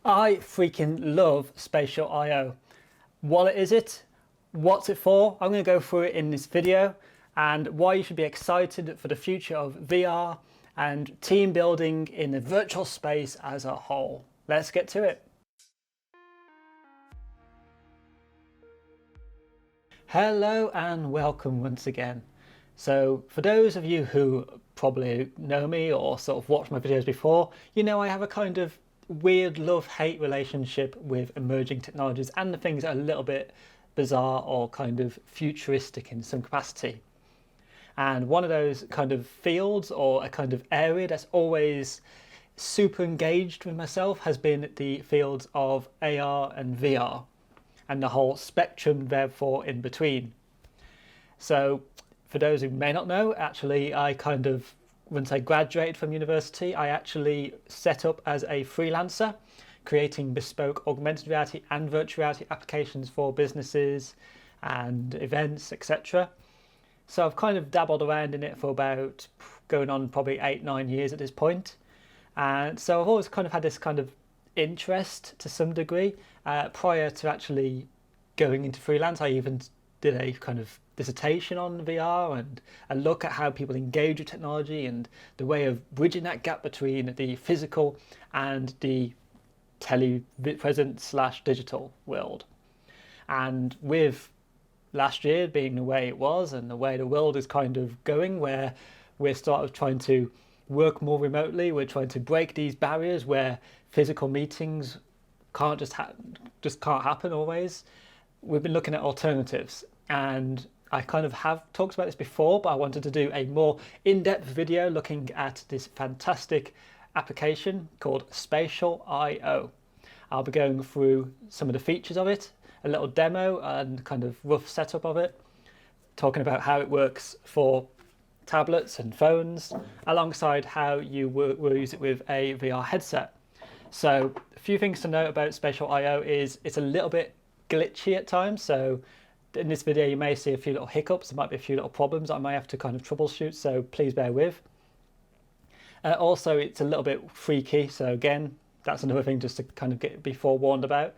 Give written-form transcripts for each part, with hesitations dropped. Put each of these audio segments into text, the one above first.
I freaking love Spatial I/O. What is it? What's it for? I'm going to go through it in this video and why you should be excited for the future of VR and team building in the virtual space as a whole. Let's get to it. Hello and welcome once again. So for those of you who probably know me or sort of watched my videos before, you know I have a kind of weird love-hate relationship with emerging technologies and the things that are a little bit bizarre or kind of futuristic in some capacity. And one of those kind of fields or a kind of area that's always super engaged with myself has been the fields of AR and VR and the whole spectrum therefore in between. So for those who may not know, actually once I graduated from university, I actually set up as a freelancer, creating bespoke augmented reality and virtual reality applications for businesses and events, etc. So I've kind of dabbled around in it for about going on probably 8-9 years at this point. And so I've always kind of had this kind of interest to some degree. Prior to actually going into freelance, I even did a kind of dissertation on VR and a look at how people engage with technology and the way of bridging that gap between the physical and the telepresent/digital world. And with last year being the way it was and the way the world is kind of going, where we're trying to work more remotely, we're trying to break these barriers where physical meetings can't can't happen always. We've been looking at alternatives, and I kind of have talked about this before, but I wanted to do a more in-depth video looking at this fantastic application called Spatial I/O. I'll be going through some of the features of it, a little demo and kind of rough setup of it, talking about how it works for tablets and phones, alongside how you will use it with a VR headset. So a few things to note about Spatial I/O is it's a little bit glitchy at times. So in this video you may see a few little hiccups, there might be a few little problems I might have to kind of troubleshoot, so please bear with. Also it's a little bit freaky, so again that's another thing just to kind of be forewarned about.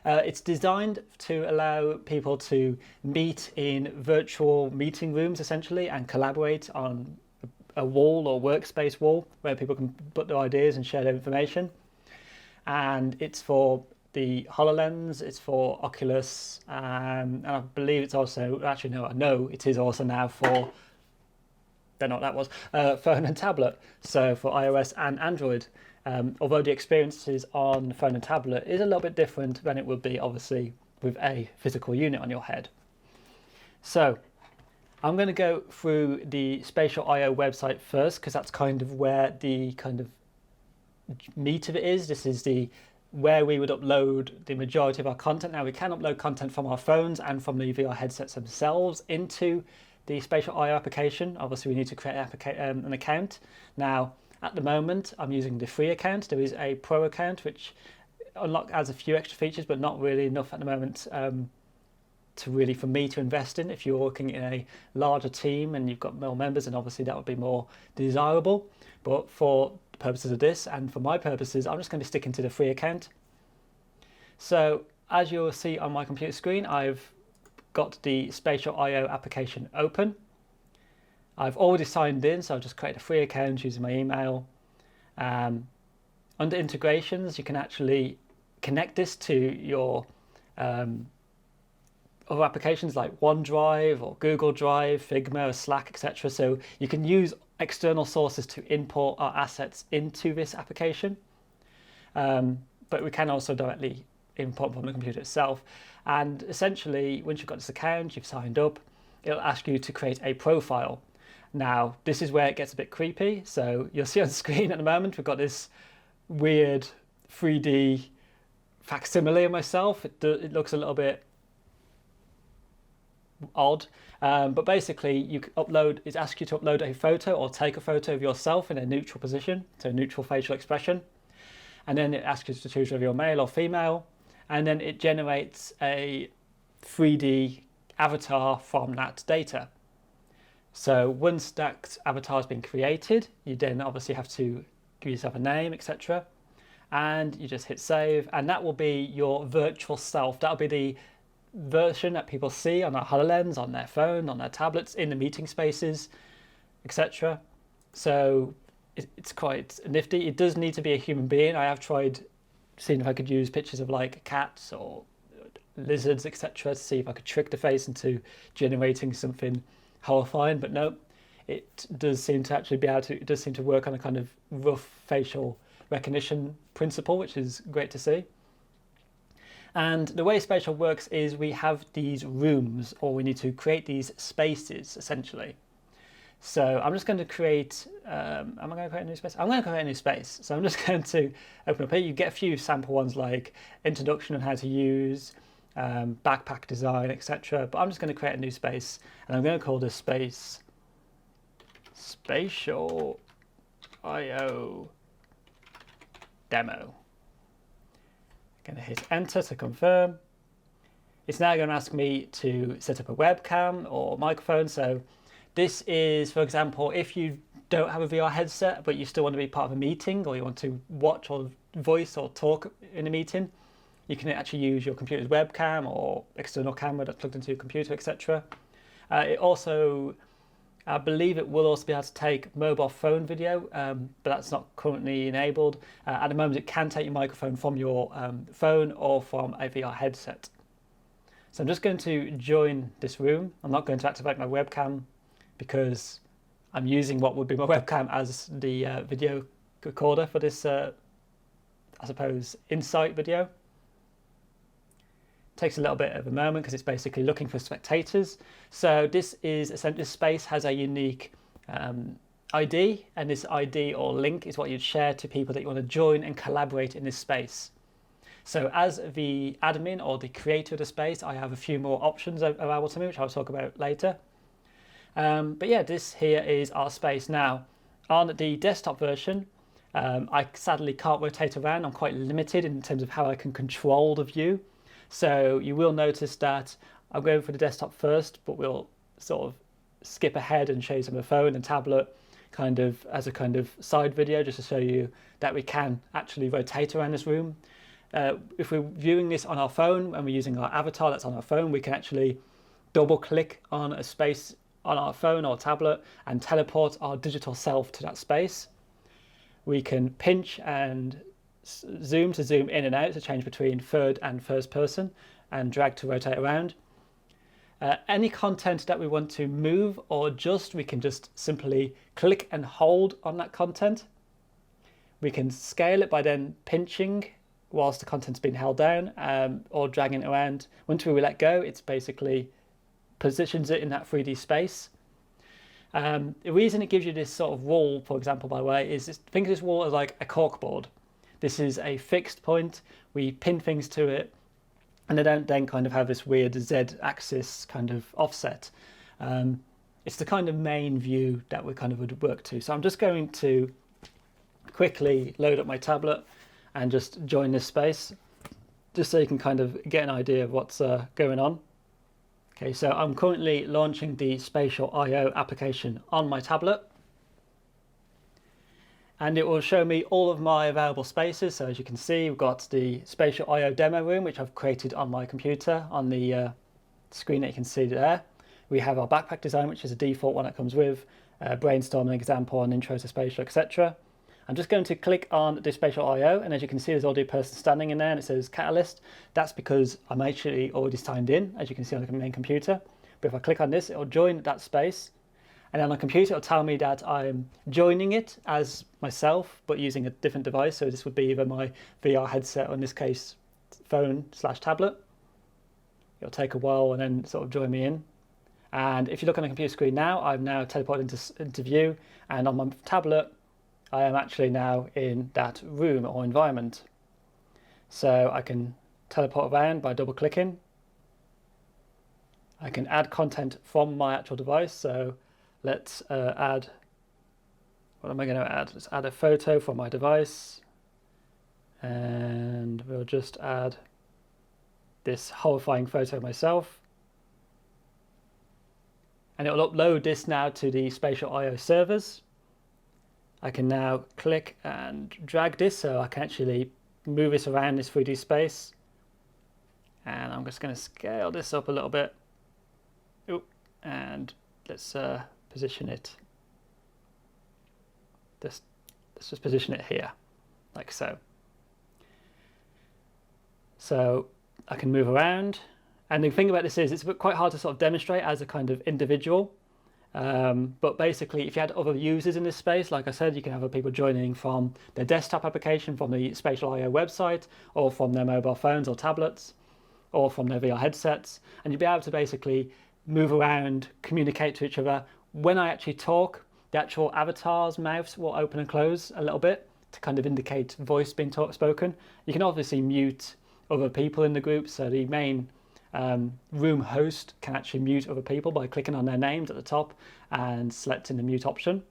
It's designed to allow people to meet in virtual meeting rooms essentially and collaborate on a wall or workspace wall where people can put their ideas and share their information. And it's for the Hololens, it's for Oculus, and I believe it's also, actually no, I know it is also now for, don't know what that was, phone and tablet, so for iOS and Android. Although the experiences on phone and tablet is a little bit different than it would be obviously with a physical unit on your head. So I'm going to go through the Spatial I/O website first, because that's kind of where the kind of meat of it is. This is where we would upload the majority of our content. Now we can upload content from our phones and from the VR headsets themselves into the Spatial I/O application. Obviously we need to create an account. Now at the moment I'm using the free account. There is a pro account which adds a few extra features, but not really enough at the moment for me to invest in. If you're working in a larger team and you've got more members, then obviously that would be more desirable. But for the purposes of this and for my purposes, I'm just going to be sticking to the free account. So as you'll see on my computer screen, I've got the Spatial I/O application open. I've already signed in, so I'll just create a free account using my email. Under integrations, you can actually connect this to your other applications like OneDrive or Google Drive, Figma, or Slack, etc. So you can use external sources to import our assets into this application. But we can also directly import from the computer itself. And essentially, once you've got this account, you've signed up, it'll ask you to create a profile. Now, this is where it gets a bit creepy. So you'll see on screen at the moment, we've got this weird 3D facsimile of myself. It looks a little bit odd, but basically it asks you to upload a photo or take a photo of yourself in a neutral position, so neutral facial expression, and then it asks you to choose whether you're male or female, and then it generates a 3D avatar from that data. So once that avatar has been created, you then obviously have to give yourself a name, etc. and you just hit save, and that will be your virtual self. That'll be the version that people see on their HoloLens, on their phone, on their tablets, in the meeting spaces, etc. So it's quite nifty. It does need to be a human being. I have tried seeing if I could use pictures of like cats or lizards, etc., to see if I could trick the face into generating something horrifying, but no, it does seem to actually be able to, it does seem to work on a kind of rough facial recognition principle, which is great to see. And the way Spatial works is we have these rooms, or we need to create these spaces essentially. So I'm just going to create, am I going to create a new space? I'm going to create a new space. So I'm just going to open up here. You get a few sample ones like introduction on how to use, backpack design, etc. But I'm just going to create a new space, and I'm going to call this space Spatial IO Demo. I'm going to hit enter to confirm. It's now going to ask me to set up a webcam or microphone. So this is, for example, if you don't have a VR headset, but you still want to be part of a meeting, or you want to watch or voice or talk in a meeting, you can actually use your computer's webcam or external camera that's plugged into your computer, etc. It also, I believe it will also be able to take mobile phone video, but that's not currently enabled. At the moment, it can take your microphone from your phone or from a VR headset. So I'm just going to join this room. I'm not going to activate my webcam because I'm using what would be my webcam as the video recorder for this, I suppose, insight video. Takes a little bit of a moment because it's basically looking for spectators. So this is essentially, this space has a unique ID, and this ID or link is what you'd share to people that you want to join and collaborate in this space. So as the admin or the creator of the space, I have a few more options available to me, which I'll talk about later. But yeah, this here is our space. Now, on the desktop version, I sadly can't rotate around. I'm quite limited in terms of how I can control the view. So you will notice that I'm going for the desktop first, but we'll sort of skip ahead and show you some of the phone and tablet kind of as a kind of side video, just to show you that we can actually rotate around this room. If we're viewing this on our phone and we're using our avatar that's on our phone, we can actually double click on a space on our phone or tablet and teleport our digital self to that space. We can pinch and zoom to zoom in and out to change between third and first person, and drag to rotate around. Any content that we want to move or adjust, we can just simply click and hold on that content. We can scale it by then pinching whilst the content's being held down, or dragging it around. Once we let go, it's basically positions it in that 3D space. The reason it gives you this sort of wall, for example, by the way, is think of this wall as like a corkboard. This is a fixed point. We pin things to it, and they don't then kind of have this weird Z-axis kind of offset. It's the kind of main view that we kind of would work to. So I'm just going to quickly load up my tablet and just join this space, just so you can kind of get an idea of what's going on. Okay, so I'm currently launching the Spatial IO application on my tablet, and it will show me all of my available spaces. So as you can see, we've got the Spatial IO demo room, which I've created on my computer on the screen that you can see there. We have our backpack design, which is a default one that comes with, brainstorming example on intro to spatial, etc. I'm just going to click on the Spatial IO, and as you can see, there's already a person standing in there, and it says Catalyst. That's because I'm actually already signed in, as you can see on the main computer. But if I click on this, it'll join that space. And on the computer, it'll tell me that I'm joining it as myself, but using a different device. So this would be either my VR headset, or in this case, phone/tablet. It'll take a while and then sort of join me in. And if you look on the computer screen now, I'm now teleported into view, and on my tablet, I am actually now in that room or environment. So I can teleport around by double clicking. I can add content from my actual device. So let's add, what am I going to add? Let's add a photo from my device. And we'll just add this horrifying photo of myself. And it will upload this now to the Spatial IO servers. I can now click and drag this, so I can actually move this around this 3D space. And I'm just going to scale this up a little bit. Oop, and let's position it. Let's just position it here, like so. So I can move around. And the thing about this is it's quite hard to sort of demonstrate as a kind of individual. But basically, if you had other users in this space, like I said, you can have other people joining from their desktop application, from the Spatial IO website, or from their mobile phones or tablets, or from their VR headsets, and you'll be able to basically move around, communicate to each other. When I actually talk, the actual avatar's mouths will open and close a little bit to kind of indicate voice being spoken. You can obviously mute other people in the group, so the main room host can actually mute other people by clicking on their names at the top and selecting the mute option.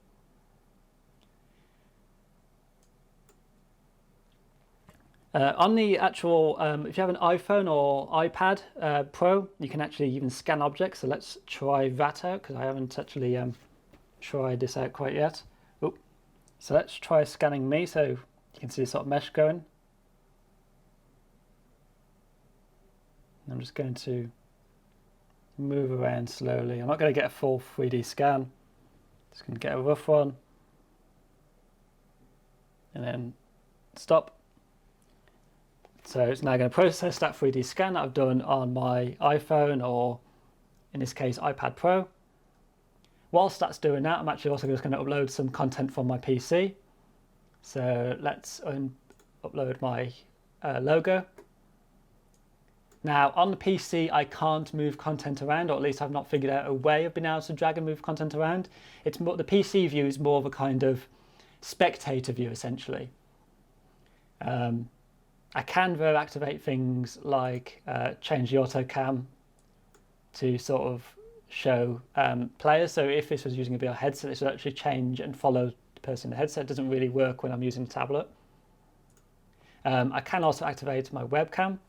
On the actual, if you have an iPhone or iPad Pro, you can actually even scan objects. So let's try that out, because I haven't actually tried this out quite yet. Oop. So let's try scanning me, so you can see the sort of mesh going. I'm just going to move around slowly. I'm not going to get a full 3D scan. Just going to get a rough one. And then stop. So it's now going to process that 3D scan that I've done on my iPhone, or in this case iPad Pro. Whilst that's doing that, I'm actually also just going to upload some content from my PC. So let's upload my logo. Now on the PC I can't move content around, or at least I've not figured out a way of being able to drag and move content around. It's more, the PC view is more of a kind of spectator view essentially. I can though activate things like change the auto cam to sort of show players. So if this was using a VR headset, this would actually change and follow the person in the headset. It doesn't really work when I'm using a tablet. I can also activate my webcam.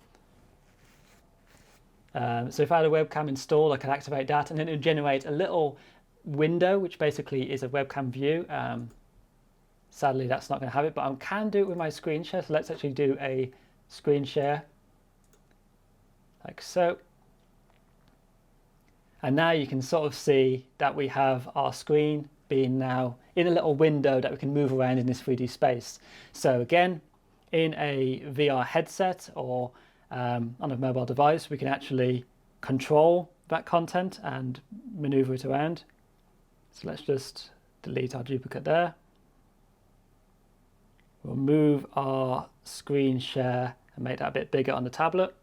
So if I had a webcam installed, I can activate that, and then it would generate a little window, which basically is a webcam view. Sadly, that's not going to have it, but I can do it with my screen share. So let's actually do a screen share, like so. And now you can sort of see that we have our screen being now in a little window that we can move around in this 3D space. So again, in a VR headset or on a mobile device, we can actually control that content and maneuver it around. So let's just delete our duplicate there. We'll move our screen share and make that a bit bigger on the tablet.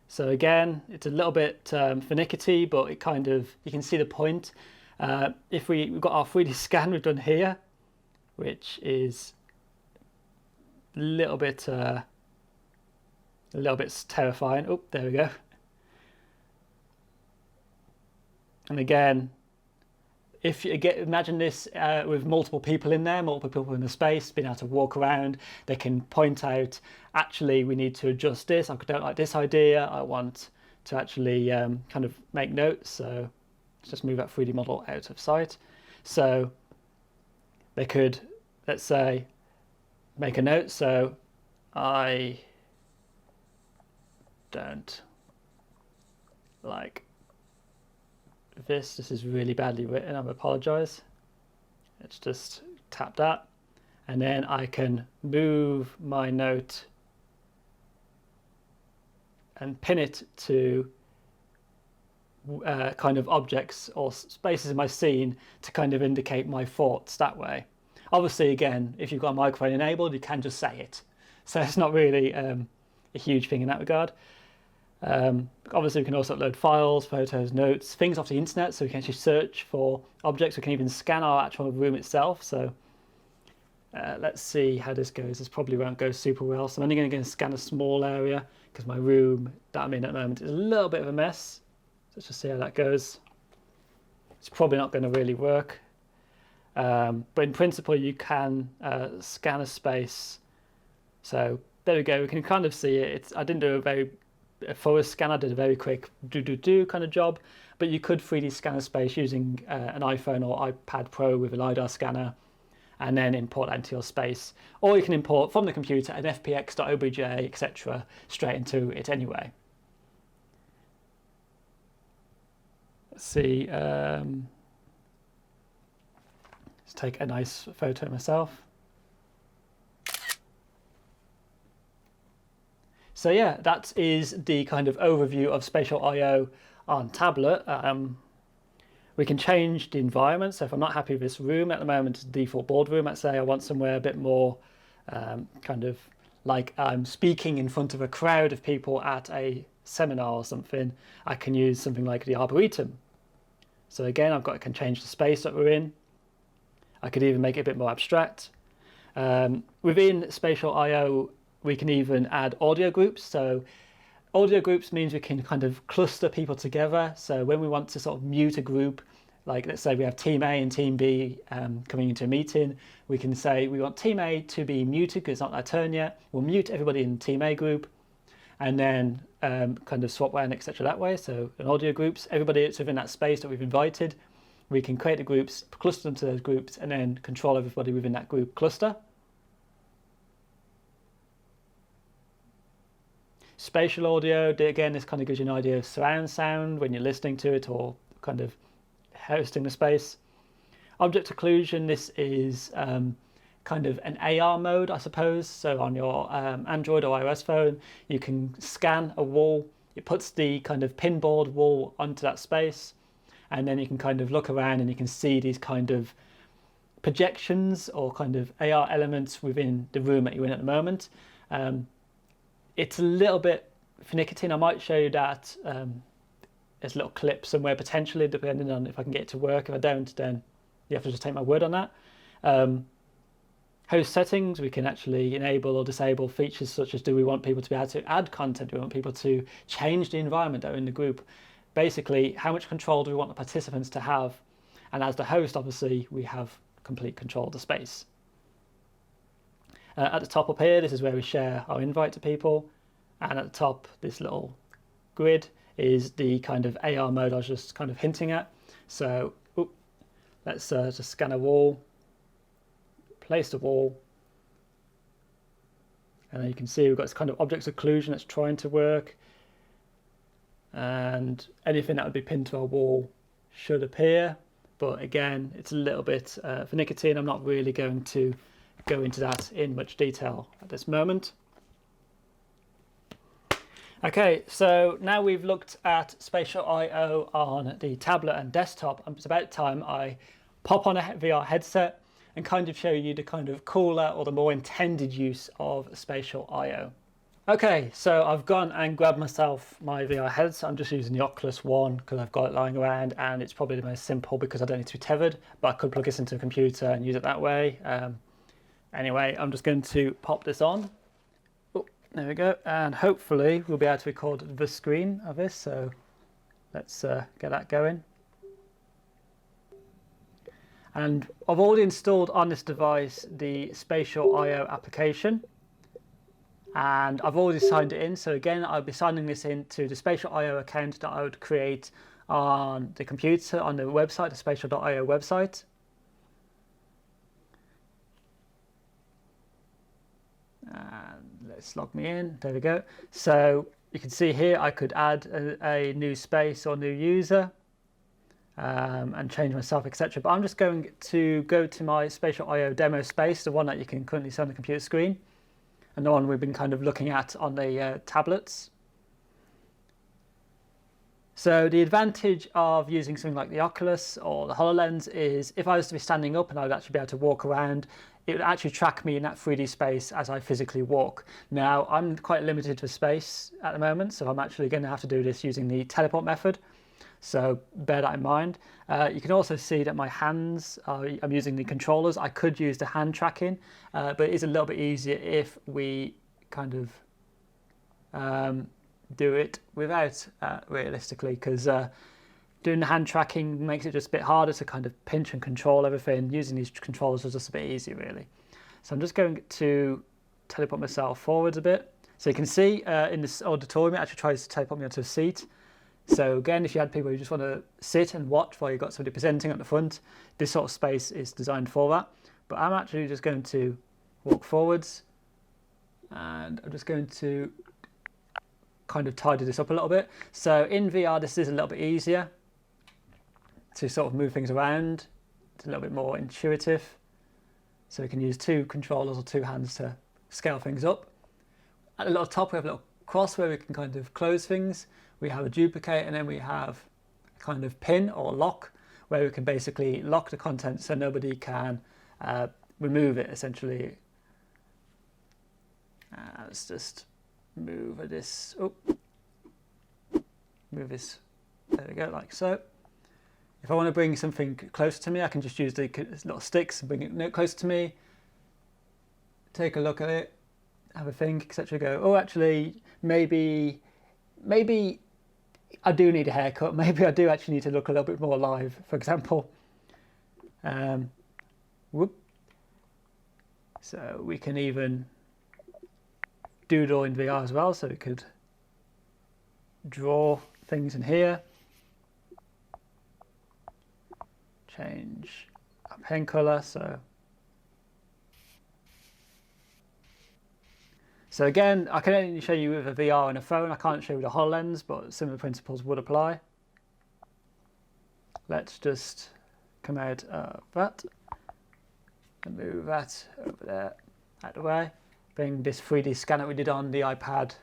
So again, it's a little bit finicky, but it kind of, you can see the point. If we've got our 3D scan we've done here, which is a little bit terrifying. Oh, there we go. And again, if you imagine this with multiple people in there, multiple people in the space, being able to walk around, they can point out, actually, we need to adjust this. I don't like this idea. I want to actually kind of make notes. So let's just move that 3D model out of sight. So they could, let's say, make a note. So I don't like this is really badly written, I apologize. Let's just tap that, and then I can move my note and pin it to kind of objects or spaces in my scene to kind of indicate my thoughts that way. Obviously, again, if you've got a microphone enabled, you can just say it, so it's not really a huge thing in that regard. Obviously we can also upload files, photos, notes, things off the internet, so we can actually search for objects. We can even scan our actual room itself. So let's see how this goes. This probably won't go super well, so I'm only going to scan a small area because my room that I'm in at the moment is a little bit of a mess. So let's just see how that goes. It's probably not going to really work, but in principle you can scan a space. So there we go, we can kind of see it. I didn't do a very forest scan, I did a very quick do kind of job, but you could 3D scan a space using an iPhone or iPad Pro with a LiDAR scanner, and then import that into your space. Or you can import from the computer an fpx.obj, etc. straight into it anyway. Let's see. Let's take a nice photo of myself. So yeah, that is the kind of overview of Spatial I/O on tablet. We can change the environment. So if I'm not happy with this room at the moment, it's the default boardroom. Let's say I want somewhere a bit more kind of like I'm speaking in front of a crowd of people at a seminar or something. I can use something like the Arboretum. So again, I can change the space that we're in. I could even make it a bit more abstract. Within Spatial I/O, we can even add audio groups. So audio groups means we can kind of cluster people together. So when we want to sort of mute a group, like let's say we have Team A and Team B coming into a meeting, we can say we want Team A to be muted because it's not their turn yet. We'll mute everybody in Team A group and then kind of swap around, etc. that way. So in audio groups, everybody that's within that space that we've invited, we can create the groups, cluster them to those groups, and then control everybody within that group cluster. Spatial audio, again, this kind of gives you an idea of surround sound when you're listening to it or kind of hosting the space. Object occlusion, this is kind of an AR mode, I suppose. So on your Android or iOS phone, you can scan a wall. It puts the kind of pinboard wall onto that space, and then you can kind of look around and you can see these kind of projections or kind of AR elements within the room that you're in at the moment. It's a little bit finicky. I might show you that as a little clip somewhere potentially, depending on if I can get it to work. If I don't, then you have to just take my word on that. Host settings, we can actually enable or disable features such as do we want people to be able to add content, do we want people to change the environment that are in the group. Basically, how much control do we want the participants to have? And as the host, obviously, we have complete control of the space. At the top up here, this is where we share our invite to people. And at the top, this little grid is the kind of AR mode I was just kind of hinting at. So let's just scan a wall, place the wall. And then you can see we've got this kind of object occlusion that's trying to work. And anything that would be pinned to our wall should appear. But again, it's a little bit finicky, and I'm not really going to go into that in much detail at this moment. Okay, so now we've looked at Spatial I/O on the tablet and desktop, and it's about time I pop on a VR headset and kind of show you the kind of cooler or the more intended use of Spatial I/O. Okay, so I've gone and grabbed myself my VR headset. I'm just using the Oculus One because I've got it lying around, and it's probably the most simple because I don't need to be tethered, but I could plug this into a computer and use it that way. Anyway, I'm just going to pop this on. Oh, there we go. And hopefully we'll be able to record the screen of this. So let's get that going. And I've already installed on this device the Spatial I/O application. And I've already signed it in. So again, I'll be signing this into the Spatial I/O account that I would create on the computer, on the website, the spatial.io website. And let's log me in. There we go. So you can see here I could add a new space or new user and change myself, etc. But I'm just going to go to my Spatial I/O demo space, the one that you can currently see on the computer screen, and the one we've been kind of looking at on the tablets. So the advantage of using something like the Oculus or the Hololens is if I was to be standing up and I would actually be able to walk around, it would actually track me in that 3D space as I physically walk. Now, I'm quite limited for space at the moment, so I'm actually going to have to do this using the teleport method. So bear that in mind. You can also see that my hands, I'm using the controllers. I could use the hand tracking, but it is a little bit easier if we kind of do it without realistically, because doing the hand tracking makes it just a bit harder to kind of pinch and control everything. Using these controllers is just a bit easier, really. So I'm just going to teleport myself forwards a bit. So you can see in this auditorium, it actually tries to teleport me onto a seat. So again, if you had people who just want to sit and watch while you've got somebody presenting at the front, this sort of space is designed for that. but I'm actually just going to walk forwards, and I'm just going to kind of tidy this up a little bit. So in VR, this is a little bit easier to sort of move things around. It's a little bit more intuitive. So we can use 2 controllers or 2 hands to scale things up. At the little top, we have a little cross where we can kind of close things. We have a duplicate, and then we have a kind of pin or lock where we can basically lock the content so nobody can remove it, essentially. Let's just move this. Oh, move this. There we go, like so. If I want to bring something closer to me, I can just use the little sticks and bring it closer to me. Take a look at it, have a think, etc. Go, oh, actually, maybe I do need a haircut. Maybe I do actually need to look a little bit more alive, for example. Whoop. So we can even doodle in VR as well. So we could draw things in here. Change our pen color. So again, I can only show you with a VR and a phone. I can't show you with a HoloLens, but similar principles would apply. Let's just come out of that and move that over there, out of the way. Bring this 3D scanner we did on the iPad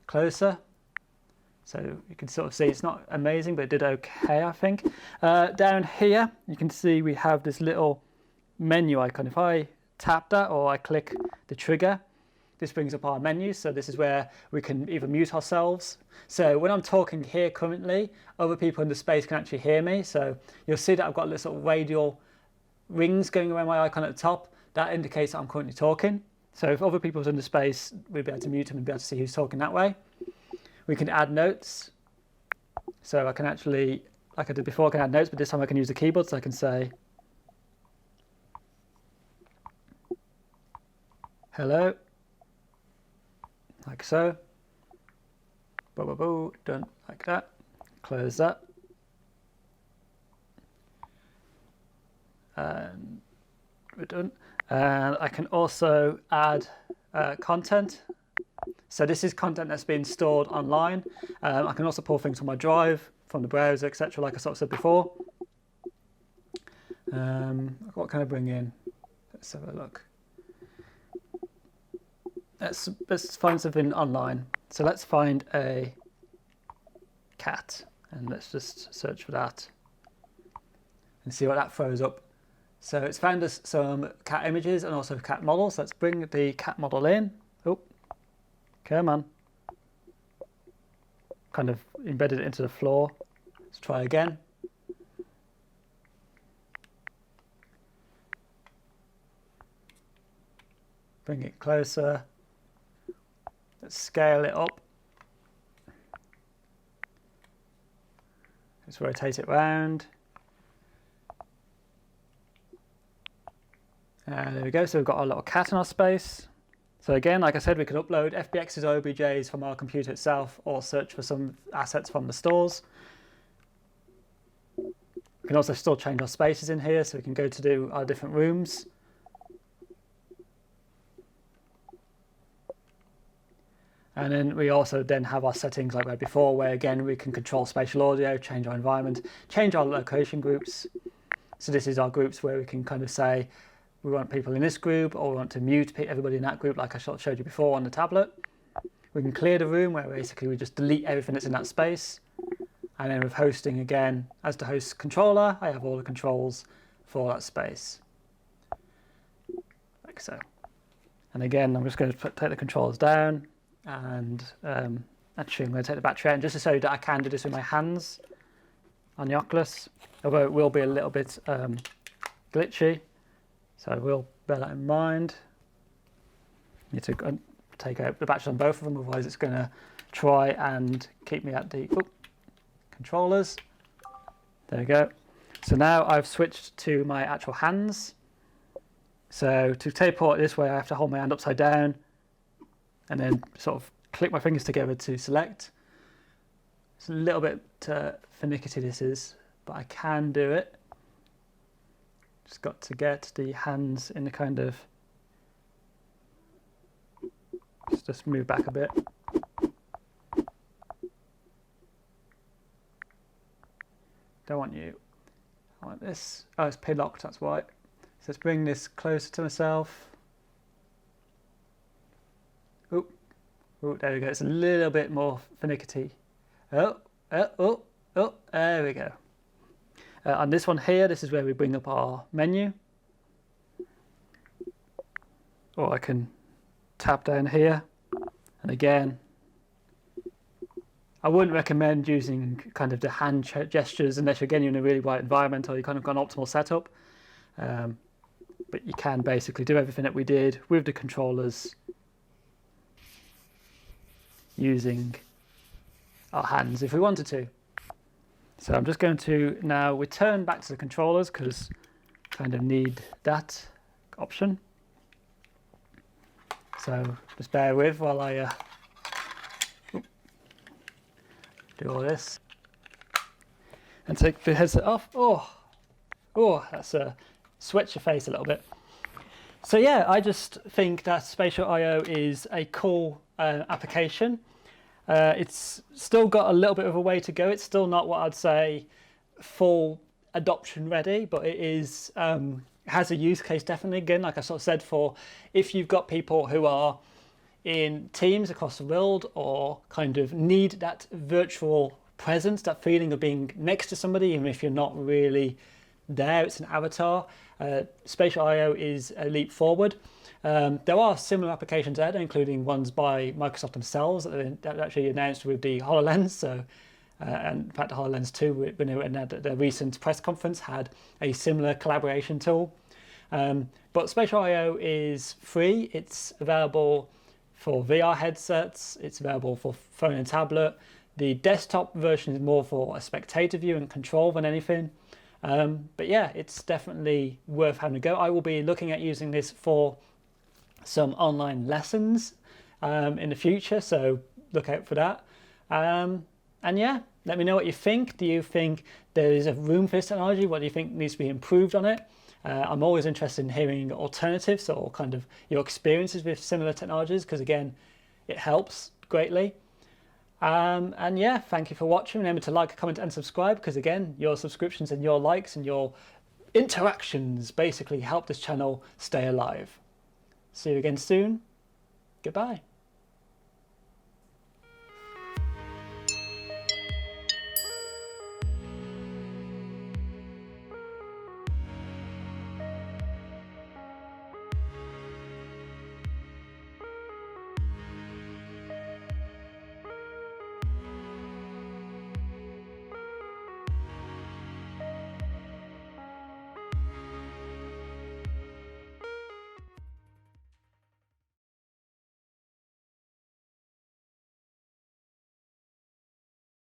closer. So you can sort of see it's not amazing, but it did okay, I think. Down here, you can see we have this little menu icon. If I tap that or I click the trigger, this brings up our menu. So this is where we can either mute ourselves. So when I'm talking here currently, other people in the space can actually hear me. So you'll see that I've got little sort of radial rings going around my icon at the top. That indicates that I'm currently talking. So if other people are in the space, we'd be able to mute them and be able to see who's talking that way. We can add notes. So I can actually, like I did before, I can add notes, but this time I can use the keyboard. So I can say, hello, like so. Boo, boo, boo, done like that. Close that. And we're done. And I can also add content. So this is content that's been stored online. I can also pull things from my drive, from the browser, etc. Like I sort of said before. What can I bring in? Let's have a look. Let's find something online. So let's find a cat, and let's just search for that and see what that throws up. So it's found us some cat images and also cat models. Let's bring the cat model in. Oh, come on. Kind of embedded it into the floor. Let's try again. Bring it closer. Let's scale it up. Let's rotate it round. And there we go. So we've got our little cat in our space. So again, like I said, we can upload FBXs or OBJs from our computer itself or search for some assets from the stores. We can also still change our spaces in here, so we can go to do our different rooms. And then we also then have our settings like we had before, where again we can control spatial audio, change our environment, change our location groups. So this is our groups where we can kind of say we want people in this group, or we want to mute everybody in that group like I showed you before on the tablet. We can clear the room, where basically we just delete everything that's in that space. And then with hosting again, as the host controller, I have all the controls for that space. Like so. And again, I'm just going to take the controls down. And actually I'm going to take the battery out, and just to show you that I can do this with my hands on the Oculus, although it will be a little bit glitchy, so we'll bear that in mind. Need to take out the batteries on both of them, otherwise it's going to try and keep me at the controllers. There we go. So now I've switched to my actual hands. So to teleport this way, I have to hold my hand upside down and then sort of click my fingers together to select. It's a little bit finicky this is, but I can do it. Just got to get the hands in the kind of, just move back a bit. Don't want you. I want this. Oh, it's pin-locked, that's why. So let's bring this closer to myself. Oh, oh, there we go. It's a little bit more finicky. Oh, there we go. On this one here, this is where we bring up our menu. Or I can tap down here. And again, I wouldn't recommend using kind of the hand gestures unless you're in a really wide environment or you kind of got an optimal setup. But you can basically do everything that we did with the controllers using our hands if we wanted to. So I'm just going to now return back to the controllers because I kind of need that option. So just bear with while I do all this. And take the headset off. Oh, that's a switch your face a little bit. So yeah, I just think that Spatial I/O is a cool application. It's still got a little bit of a way to go. It's still not what I'd say full adoption ready, but it is has a use case definitely. Again, like I sort of said, for if you've got people who are in teams across the world or kind of need that virtual presence, that feeling of being next to somebody, even if you're not really there, it's an avatar. Spatial I/O is a leap forward. There are similar applications out there, including ones by Microsoft themselves that actually announced with the Hololens. So, and in fact, the Hololens 2, when they were at their recent press conference, had a similar collaboration tool. But Spatial I/O is free. It's available for VR headsets. It's available for phone and tablet. The desktop version is more for a spectator view and control than anything. But yeah, it's definitely worth having a go. I will be looking at using this for some online lessons in the future, so look out for that. And yeah, let me know what you think. Do you think there is a room for this technology? What do you think needs to be improved on it? I'm always interested in hearing alternatives or kind of your experiences with similar technologies, because again, it helps greatly. And yeah, thank you for watching. Remember to like, comment and subscribe, because again, your subscriptions and your likes and your interactions basically help this channel stay alive. See you again soon. Goodbye.